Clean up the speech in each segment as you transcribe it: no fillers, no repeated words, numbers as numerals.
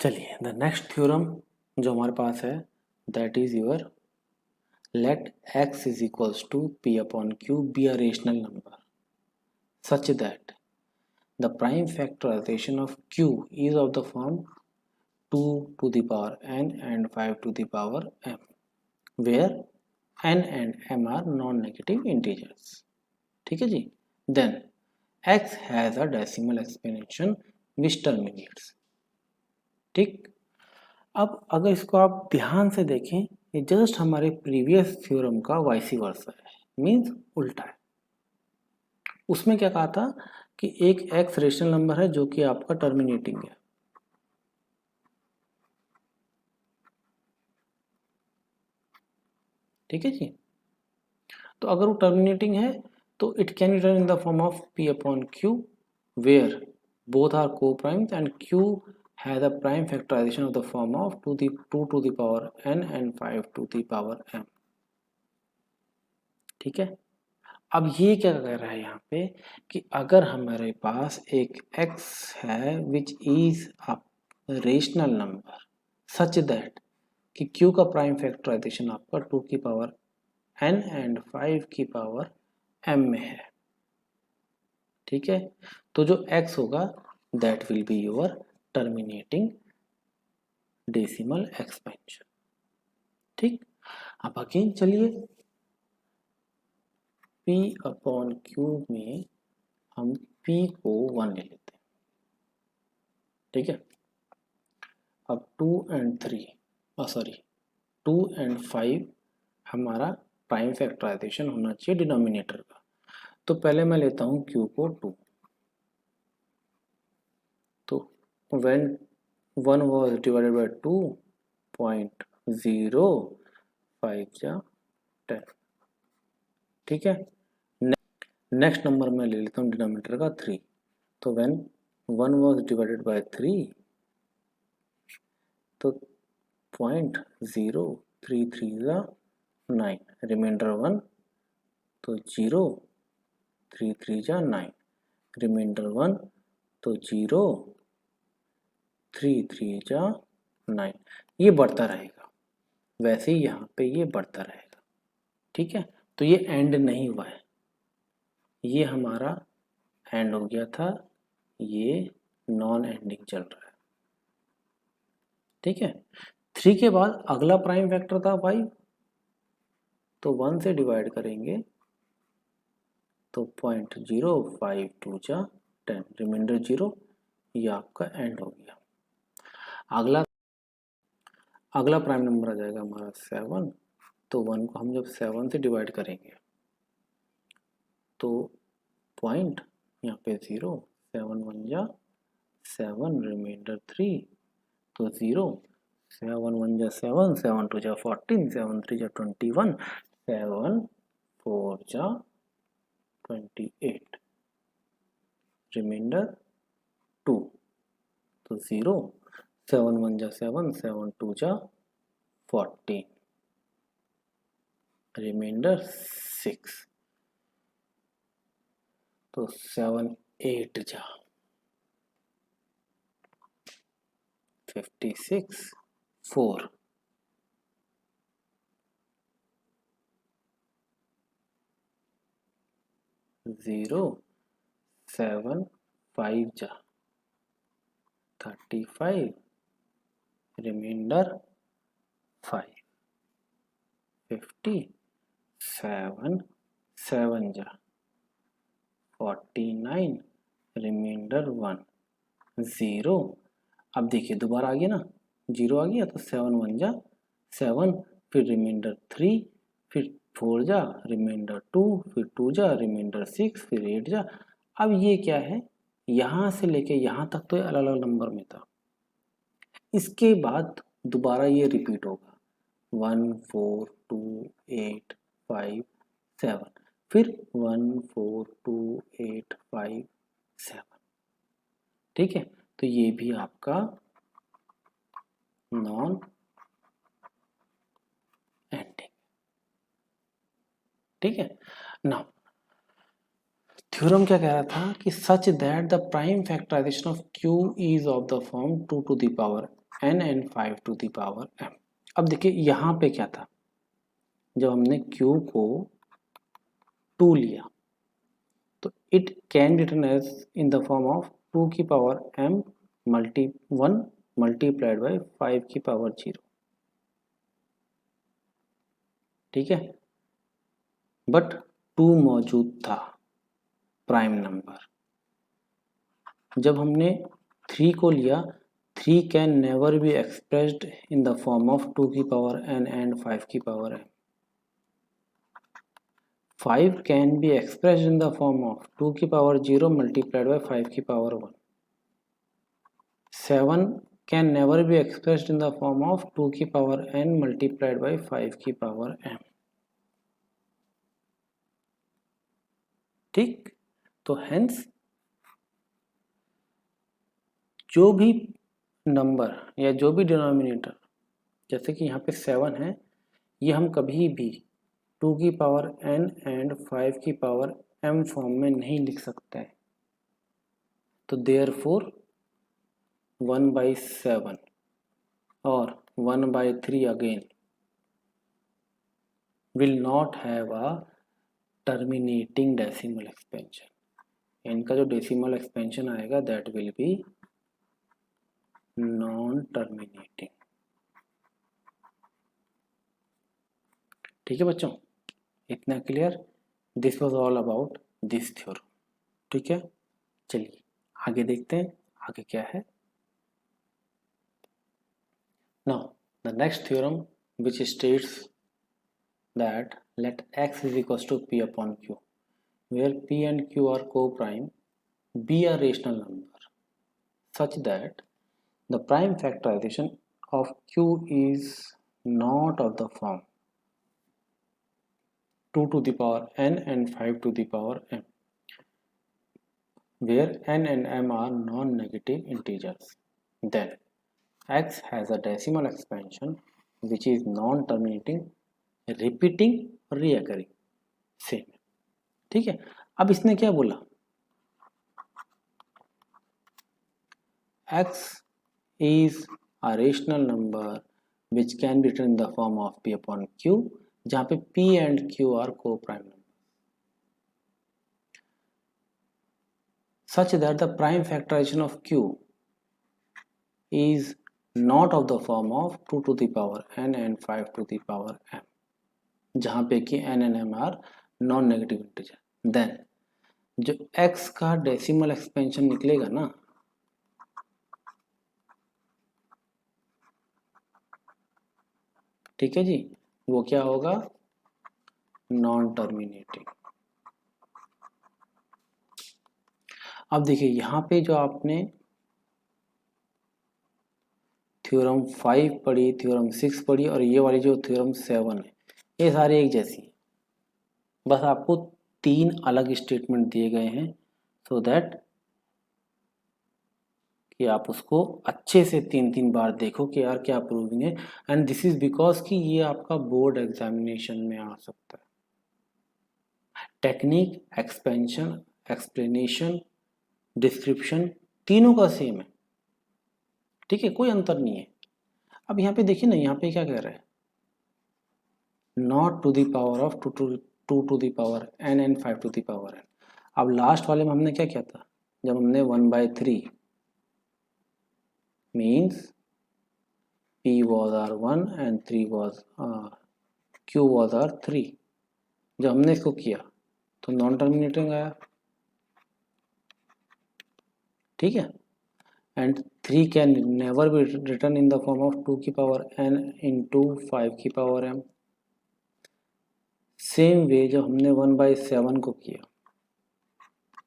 चलिए the next theorem जो हमारे पास है that is your let x is equals to p upon q be a rational number such that the prime factorization of q is of the form 2 to the power n and 5 to the power m where n and m are non-negative integers. ठीक है जी. Then x has a decimal exponential which terminates. ठीक. अब अगर इसको आप ध्यान से देखें ये जस्ट हमारे प्रीवियस थ्योरम का वाइसी वर्सा है, मीन्स उल्टा है. उसमें क्या कहा था कि एक x रेशनल नंबर है जो कि आपका टर्मिनेटिंग है. ठीक है जी. तो अगर वो टर्मिनेटिंग है तो it can return in the form of p upon q where both are coprimes and q has a prime factorization of the form of 2 to the power n and 5 to the power m. ठीक है. अब ये क्या कह रहा है यहाँ पे कि अगर हमारे पास एक x है which is a rational number such that कि q का प्राइम फैक्टराइजेशन आपका 2 की पावर n एंड 5 की पावर m में है. ठीक है. तो जो x होगा that will be your terminating decimal expansion. ठीक. अब अगेन चलिए p अपॉन q में हम p को 1 ले लेते हैं. ठीक है. अब 2 and 5 हमारा प्राइम फैक्टराइजेशन होना चाहिए डिनोमिनेटर का. तो पहले मैं लेता हूँ q को 2. तो when 1 was divided by 2 0.05 जा 10. ठीक है. नेक्स्ट नंबर में ले लेता हूँ डिनोमिनेटर का 3. तो when 1 was divided by 3 तो 0.033 जा 9 रिमाइंडर 1 तो 0.33 जा 9 रिमाइंडर 1 तो 0.33 जा 9. ये बढ़ता रहेगा. वैसे ही यहाँ पे ये बढ़ता रहेगा. ठीक है. तो ये एंड नहीं हुआ है, ये हमारा एंड हो गया था, ये नॉन एंडिंग चल रहा है. ठीक है. 3 के बाद अगला प्राइम फैक्टर था 5. तो 1 से डिवाइड करेंगे तो 0.052 जा 10 रिमाइंडर 0. ये आपका एंड हो गया. अगला प्राइम नंबर आ जाएगा हमारा 7. तो 1 को हम जब 7 से डिवाइड करेंगे तो पॉइंट यहाँ पे 0 7 1 जा 7 रिमाइंडर 3 तो 0 7 1 जा 7 7 2 जा 14 7 3 जा 21 7 4 जा 28 रिमाइंडर 2 तो 0 7 1 जा 7 7 2 जा 14 रिमाइंडर 6 तो 7 8 जा 56 4 0 7 5 जा 35 रिमाइंडर 5 50 7 7 जा 49 रिमाइंडर 1 0. अब देखिए दोबारा आ गया ना, 0 आ गया तो 7 1 जा 7 फिर रिमाइंडर 3 फिर 4 जा रिमाइंडर 2 फिर 2 जा रिमाइंडर 6 फिर 8 जा. अब ये क्या है, यहाँ से लेके यहाँ तक तो अलग अलग नंबर में था. इसके बाद दोबारा ये रिपीट होगा 1 4 2 8 5 7 फिर 1 4 2 8 5 7. ठीक है. तो ये भी आपका नॉन एंडिंग. ठीक है. नाउ थ्योरम क्या कह रहा था कि such that the prime factorization of q is of the form 2 to the power n and 5 to the power m। अब देखिए यहाँ पे क्या था, जब हमने q को 2 लिया तो it can return as in the form of 2 की power m multi 1 multiplied by 5 की पावर 0। ठीक है, बट 2 मौजूद था प्राइम नंबर। जब हमने 3 को लिया, 3 can never be expressed in the form of 2 की पावर n एंड 5 की power m। 5 can be expressed in the form of 2 की पावर 0 multiplied by 5 की power 1। 7 can never be expressed in the form of 2 की power n multiplied by 5 की power m। ठीक, तो hence जो भी number या जो भी डिनोमिनेटर, जैसे कि यहाँ पे 7 है, ये हम कभी भी 2 की पावर n एंड 5 की पावर m फॉर्म में नहीं लिख सकते हैं। तो देयरफॉर 1/7 और 1/3 again will not have a terminating decimal expansion। इनका जो डेसिमल एक्सपेंशन आएगा that will B non terminating. ठीक है बच्चों, इतना clear? This was all about this theorem. ठीक है, चलिए आगे देखते हैं आगे क्या है। Now the next theorem which states that let x is equals to p upon q, where p and q are co-prime, be a rational number such that the prime factorization of q is not of the form 2 to the power n and 5 to the power m, where n and m are non-negative integers. Then x has a decimal expansion which is non-terminating, repeating, recurring, same. ठीक है, अब इसने क्या बोला, x is a rational number which can be written in the form of p upon q, जहाँ पे p and q are co-prime numbers, such that the prime factorization of q is not of the form of 2 to the power n and 5 to the power m, जहाँ पे कि n and m are non negative integer. Then जो x का decimal expansion निकलेगा ना, ठीक है जी, वो क्या होगा, नॉन टर्मिनेटिंग। अब देखिए यहाँ पे जो आपने थ्योरम 5 पढ़ी, थ्योरम 6 पढ़ी और ये वाली जो थ्योरम 7 है, ये सारी एक जैसी है, बस आपको 3 अलग स्टेटमेंट दिए गए हैं सो दैट कि आप उसको अच्छे से 3-3 बार देखो कि यार क्या प्रूविंग है। एंड दिस इज बिकॉज कि ये आपका बोर्ड एग्जामिनेशन में आ सकता है। टेक्निक, एक्सपेंशन, एक्सप्लेनेशन, डिस्क्रिप्शन तीनों का सेम है। ठीक है, कोई अंतर नहीं है। अब यहाँ पे देखिए ना, यहाँ पे क्या कह रहा है, not to the power of 2 to the power n and 5 to the power n। अब लास्ट वाले में हमने क्या किया था, जब हमने 1/3 means p was r1 and 3 was q was r3, जब हमने इसको किया तो नॉन टर्मिनेटिंग आया। ठीक है, and 3 can never be return in the form of 2 की पावर n इंटू 5 की पावर m। सेम वे जब हमने 1/7 को किया,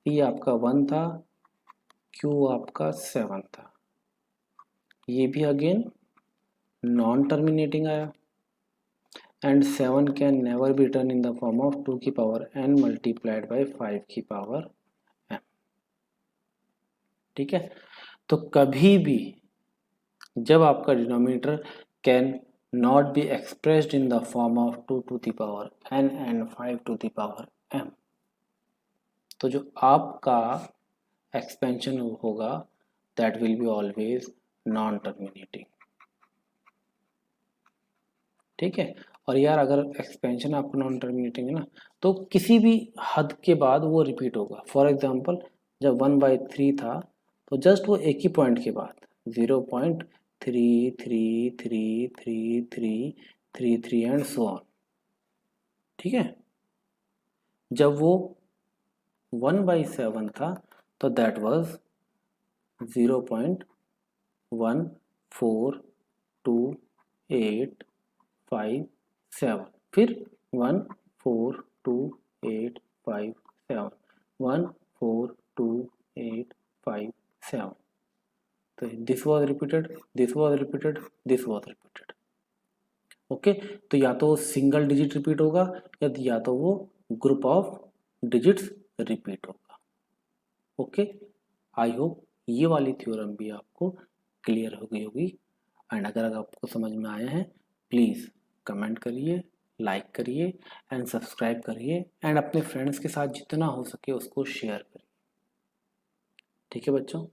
p आपका 1 था, q आपका 7 था, ये भी अगेन नॉन टर्मिनेटिंग आया। And 7 can never be return in the form of 2 की पावर n मल्टीप्लाइड बाई 5 की पावर m। ठीक है, तो कभी भी जब आपका denominator can not be expressed in the form of 2 to the power n and 5 to the power m, तो जो आपका एक्सपेंशन होगा that will be always non terminating. ठीक है। और यार अगर एक्सपेंशन आपका नॉन टर्मिनेटिंग है ना, तो किसी भी हद के बाद वो रिपीट होगा। फॉर एग्जांपल जब 1/3 था तो जस्ट वो एक ही पॉइंट के बाद 0.33333333 एंड सो ऑन। ठीक है। जब वो 1/7 था तो दैट वाज 0.14287, फिर 14287, 14287। तो this was repeated, this was repeated, this was repeated. Okay, तो या तो सिंगल डिजिट रिपीट होगा या तो वो ग्रुप ऑफ डिजिट्स रिपीट होगा। ओके, आई होप ये वाली थ्योरम भी आपको क्लियर हो गई होगी। एंड अगर आपको समझ में आया है प्लीज़ कमेंट करिए, लाइक करिए एंड सब्सक्राइब करिए एंड अपने फ्रेंड्स के साथ जितना हो सके उसको शेयर करिए। ठीक है बच्चों।